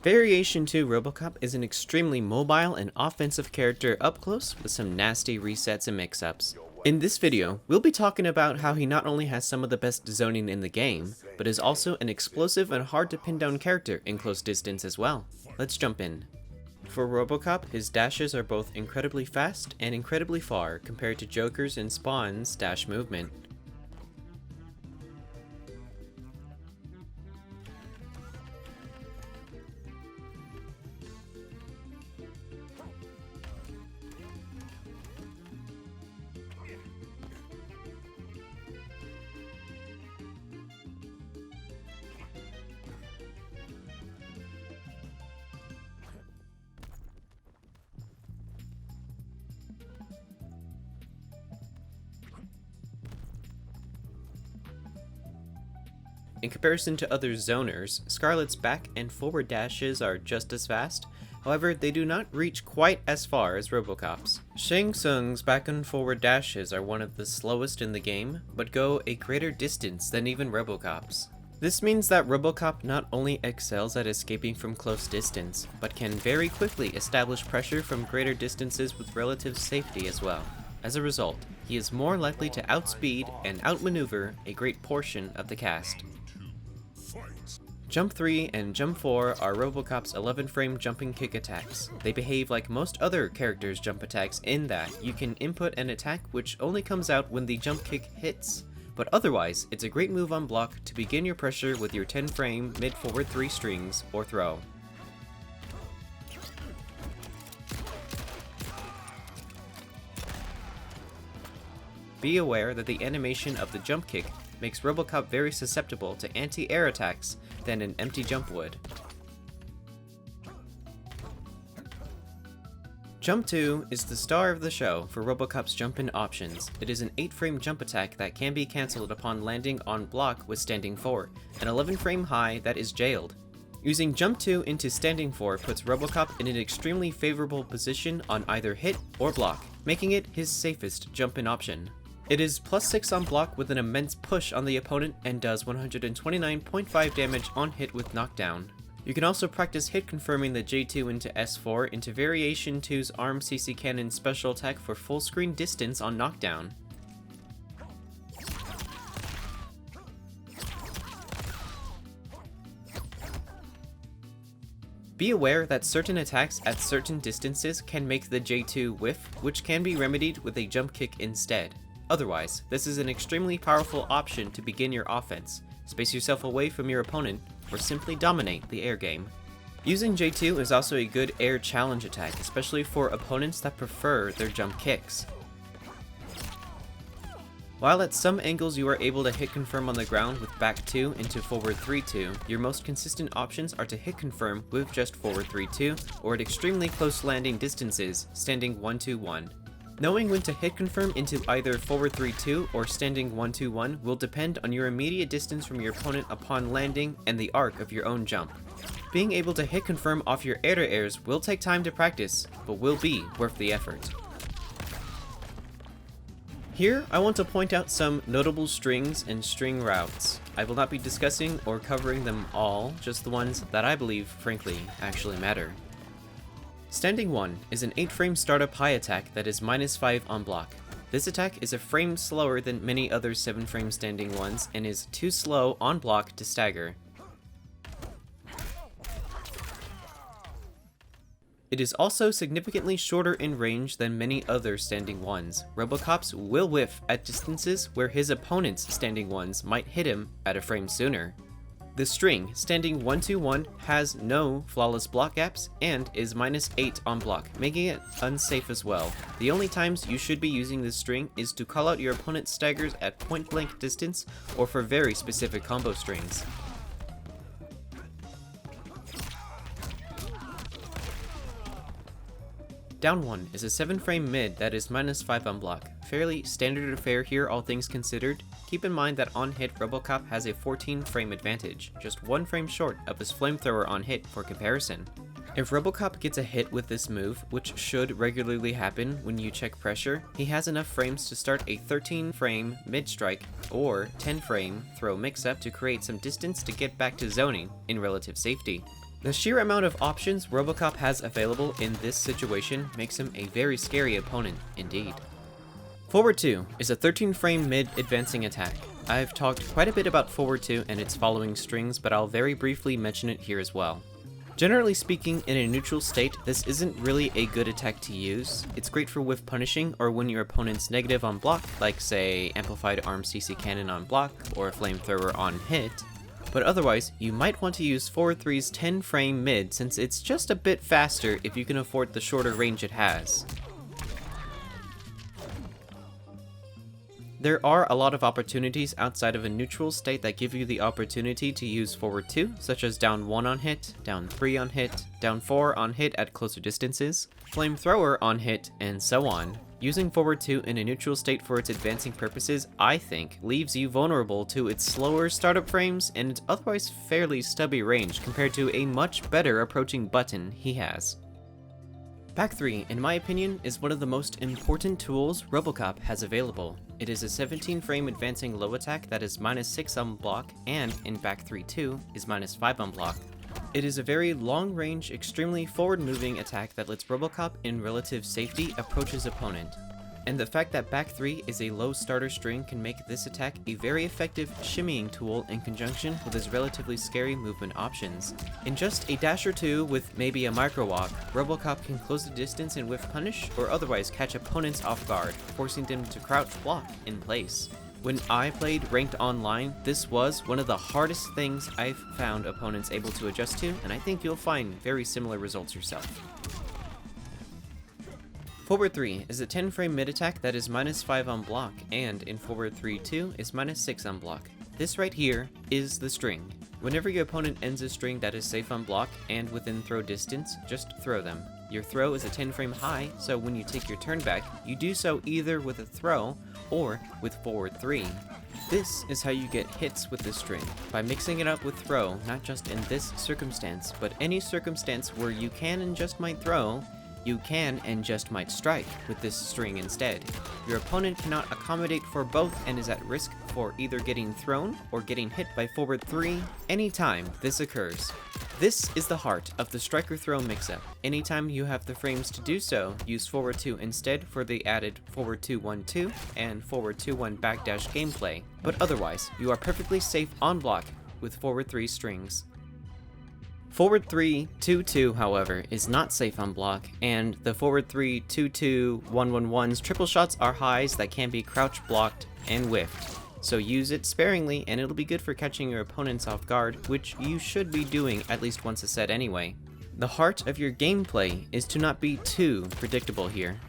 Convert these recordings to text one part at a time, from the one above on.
Variation 2 Robocop is an extremely mobile and offensive character up close with some nasty resets and mix-ups. In this video, we'll be talking about how he not only has some of the best zoning in the game, but is also an explosive and hard to pin down character in close distance as well. Let's jump in. For Robocop, his dashes are both incredibly fast and incredibly far compared to Joker's and Spawn's dash movement. In comparison to other zoners, Scarlet's back and forward dashes are just as fast, however they do not reach quite as far as Robocop's. Shang Tsung's back and forward dashes are one of the slowest in the game, but go a greater distance than even Robocop's. This means that Robocop not only excels at escaping from close distance, but can very quickly establish pressure from greater distances with relative safety as well. As a result, he is more likely to outspeed and outmaneuver a great portion of the cast. Jump 3 and Jump 4 are Robocop's 11-frame jumping kick attacks. They behave like most other characters' jump attacks in that you can input an attack which only comes out when the jump kick hits, but otherwise it's a great move on block to begin your pressure with your 10-frame mid-forward 3 strings or throw. Be aware that the animation of the jump kick makes Robocop very susceptible to anti-air attacks than an empty jump would. Jump 2 is the star of the show for Robocop's jump-in options. It is an 8-frame jump attack that can be cancelled upon landing on block with standing 4, an 11-frame high that is jailed. Using Jump 2 into standing 4 puts Robocop in an extremely favorable position on either hit or block, making it his safest jump-in option. It is +6 on block with an immense push on the opponent and does 129.5 damage on hit with knockdown. You can also practice hit confirming the J2 into S4 into Variation 2's Arm CC Cannon special attack for full screen distance on knockdown. Be aware that certain attacks at certain distances can make the J2 whiff, which can be remedied with a jump kick instead. Otherwise, this is an extremely powerful option to begin your offense, space yourself away from your opponent, or simply dominate the air game. Using J2 is also a good air challenge attack, especially for opponents that prefer their jump kicks. While at some angles you are able to hit confirm on the ground with back 2 into forward 3-2, your most consistent options are to hit confirm with just forward 3-2, or at extremely close landing distances, standing 1-2-1. Knowing when to hit confirm into either forward 3-2 or standing 1-2-1 will depend on your immediate distance from your opponent upon landing and the arc of your own jump. Being able to hit confirm off your air-to-airs will take time to practice, but will be worth the effort. Here, I want to point out some notable strings and string routes. I will not be discussing or covering them all, just the ones that I believe, frankly, actually matter. Standing 1 is an 8-frame startup high attack that is -5 on block. This attack is a frame slower than many other 7-frame standing ones and is too slow on block to stagger. It is also significantly shorter in range than many other standing ones. Robocop's will whiff at distances where his opponent's standing ones might hit him at a frame sooner. The string, standing 1-2-1, has no flawless block gaps and is -8 on block, making it unsafe as well. The only times you should be using this string is to call out your opponent's staggers at point blank distance or for very specific combo strings. Down 1 is a 7-frame mid that is -5 on block. Fairly standard affair here all things considered. Keep in mind that on hit Robocop has a 14-frame advantage, just 1 frame short of his flamethrower on hit for comparison. If Robocop gets a hit with this move, which should regularly happen when you check pressure, he has enough frames to start a 13-frame mid-strike or 10-frame throw mix-up to create some distance to get back to zoning in relative safety. The sheer amount of options Robocop has available in this situation makes him a very scary opponent indeed. Forward 2 is a 13 frame mid advancing attack. I've talked quite a bit about Forward 2 and its following strings, but I'll very briefly mention it here as well. Generally speaking, in a neutral state, this isn't really a good attack to use. It's great for whiff punishing or when your opponent's negative on block, like say Amplified Arm CC Cannon on block or Flamethrower on hit. But otherwise, you might want to use Forward 3's 10 frame mid since it's just a bit faster if you can afford the shorter range it has. There are a lot of opportunities outside of a neutral state that give you the opportunity to use Forward 2, such as down 1 on hit, down 3 on hit, down 4 on hit at closer distances, Flamethrower on hit, and so on. Using Forward 2 in a neutral state for its advancing purposes, I think, leaves you vulnerable to its slower startup frames and its otherwise fairly stubby range compared to a much better approaching button he has. Back 3, in my opinion, is one of the most important tools Robocop has available. It is a 17 frame advancing low attack that is -6 on block, and in Back 3 2 is -5 on block. It is a very long range, extremely forward moving attack that lets Robocop in relative safety approach his opponent. And the fact that Back 3 is a low starter string can make this attack a very effective shimmying tool in conjunction with his relatively scary movement options. In just a dash or two with maybe a micro walk, Robocop can close the distance and whiff punish or otherwise catch opponents off guard, forcing them to crouch block in place. When I played ranked online, this was one of the hardest things I've found opponents able to adjust to, and I think you'll find very similar results yourself. Forward 3 is a 10 frame mid attack that is -5 on block, and in Forward 3 2 is -6 on block. This right here is the string. Whenever your opponent ends a string that is safe on block and within throw distance, just throw them. Your throw is a 10 frame high, so when you take your turn back, you do so either with a throw or with Forward 3. This is how you get hits with this string, by mixing it up with throw, not just in this circumstance, but any circumstance where you can and just might throw, you can and just might strike with this string instead. Your opponent cannot accommodate for both and is at risk for either getting thrown or getting hit by Forward 3 anytime this occurs. This is the heart of the striker throw mix-up. Anytime you have the frames to do so, use Forward 2 instead for the added Forward 2 1 2 and Forward 2 1 backdash gameplay, but otherwise, you are perfectly safe on block with Forward 3 strings. Forward 3 2 2, however, is not safe on block, and the Forward 3 2 2 1 1 1's triple shots are highs that can be crouch blocked and whiffed. So use it sparingly and it'll be good for catching your opponents off guard, which you should be doing at least once a set anyway. The heart of your gameplay is to not be too predictable here.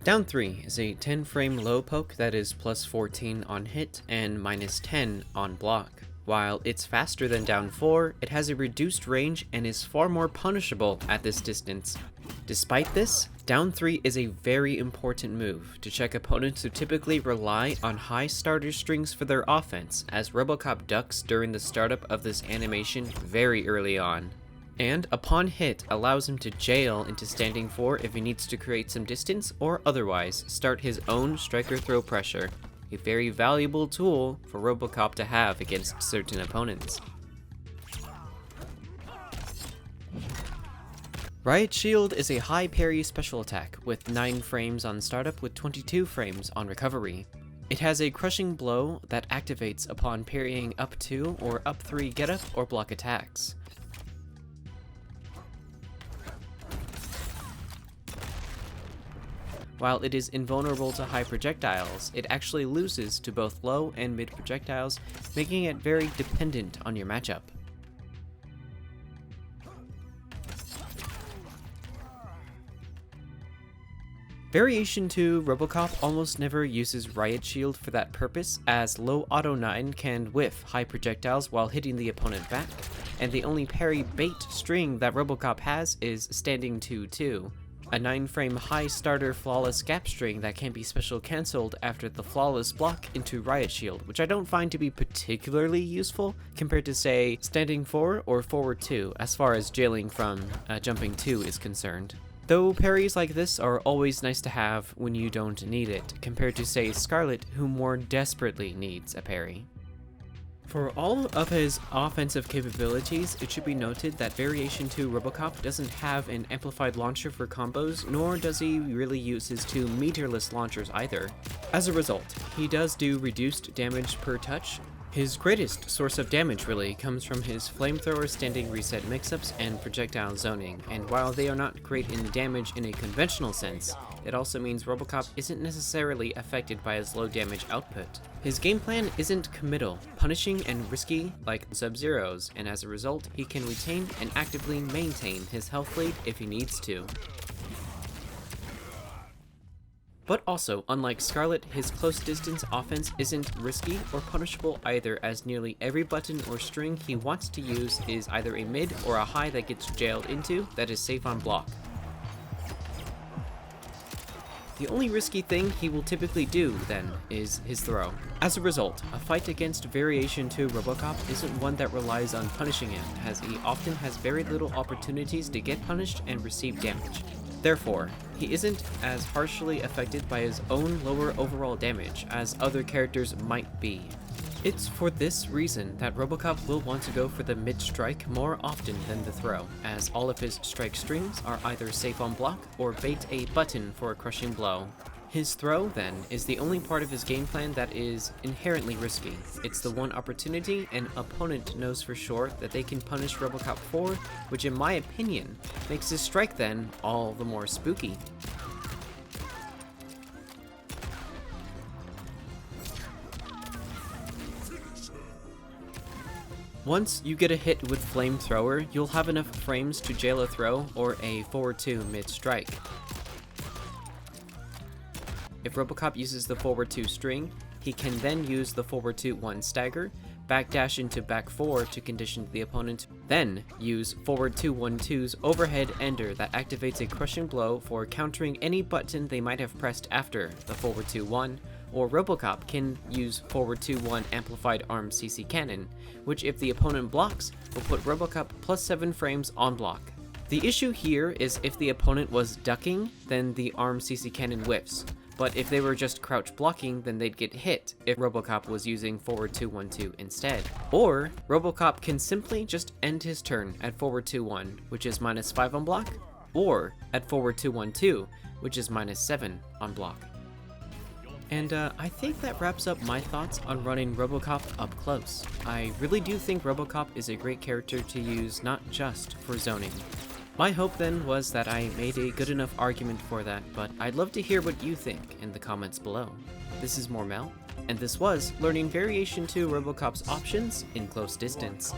Down 3 is a 10 frame low poke that is +14 on hit and -10 on block. While it's faster than down 4, it has a reduced range and is far more punishable at this distance. Despite this, down 3 is a very important move to check opponents who typically rely on high starter strings for their offense, as Robocop ducks during the startup of this animation very early on. And upon hit allows him to jail into standing 4 if he needs to create some distance or otherwise start his own striker throw pressure, a very valuable tool for Robocop to have against certain opponents. Riot Shield is a high parry special attack with 9 frames on startup with 22 frames on recovery. It has a crushing blow that activates upon parrying up 2 or up 3 get up or block attacks. While it is invulnerable to high projectiles, it actually loses to both low and mid projectiles, making it very dependent on your matchup. Variation 2 Robocop almost never uses Riot Shield for that purpose, as low auto 9 can whiff high projectiles while hitting the opponent back, and the only parry bait string that Robocop has is Standing 2-2. A 9 frame high starter flawless gap string that can be special cancelled after the flawless block into Riot Shield, which I don't find to be particularly useful compared to say Standing 4 or Forward 2 as far as jailing from Jumping 2 is concerned. Though parries like this are always nice to have when you don't need it, compared to say Scarlet, who more desperately needs a parry. For all of his offensive capabilities, it should be noted that Variation 2 Robocop doesn't have an amplified launcher for combos, nor does he really use his two meterless launchers either. As a result, he does do reduced damage per touch. His greatest source of damage really comes from his flamethrower standing reset mix-ups and projectile zoning, and while they are not great in damage in a conventional sense, it also means Robocop isn't necessarily affected by his low damage output. His game plan isn't committal, punishing and risky like Sub-Zero's, and as a result, he can retain and actively maintain his health lead if he needs to. But also, unlike Scarlet, his close distance offense isn't risky or punishable either, as nearly every button or string he wants to use is either a mid or a high that gets jailed into that is safe on block. The only risky thing he will typically do, then, is his throw. As a result, a fight against Variation 2 Robocop isn't one that relies on punishing him, as he often has very little opportunities to get punished and receive damage. Therefore, he isn't as harshly affected by his own lower overall damage as other characters might be. It's for this reason that Robocop will want to go for the mid-strike more often than the throw, as all of his strike strings are either safe on block or bait a button for a crushing blow. His throw, then, is the only part of his game plan that is inherently risky. It's the one opportunity an opponent knows for sure that they can punish Robocop for, which in my opinion, makes his strike then all the more spooky. Once you get a hit with Flamethrower, you'll have enough frames to jail a throw or a forward 2 mid-strike. If Robocop uses the forward 2 string, he can then use the forward 2-1 stagger, backdash into back 4 to condition the opponent, then use forward 2-1-2's overhead ender that activates a crushing blow for countering any button they might have pressed after the forward 2-1, or Robocop can use forward 2-1 amplified arm CC cannon, which if the opponent blocks, will put Robocop plus 7 frames on block. The issue here is if the opponent was ducking, then the arm CC cannon whiffs. But if they were just crouch blocking, then they'd get hit if Robocop was using forward 2-1-2 instead. Or, Robocop can simply just end his turn at forward 2-1, which is minus 5 on block, or at forward 2-1-2, which is minus 7 on block. And I think that wraps up my thoughts on running Robocop up close. I really do think Robocop is a great character to use not just for zoning. My hope then was that I made a good enough argument for that, but I'd love to hear what you think in the comments below. This is Mormel, and this was learning Variation 2 Robocop's options in close distance.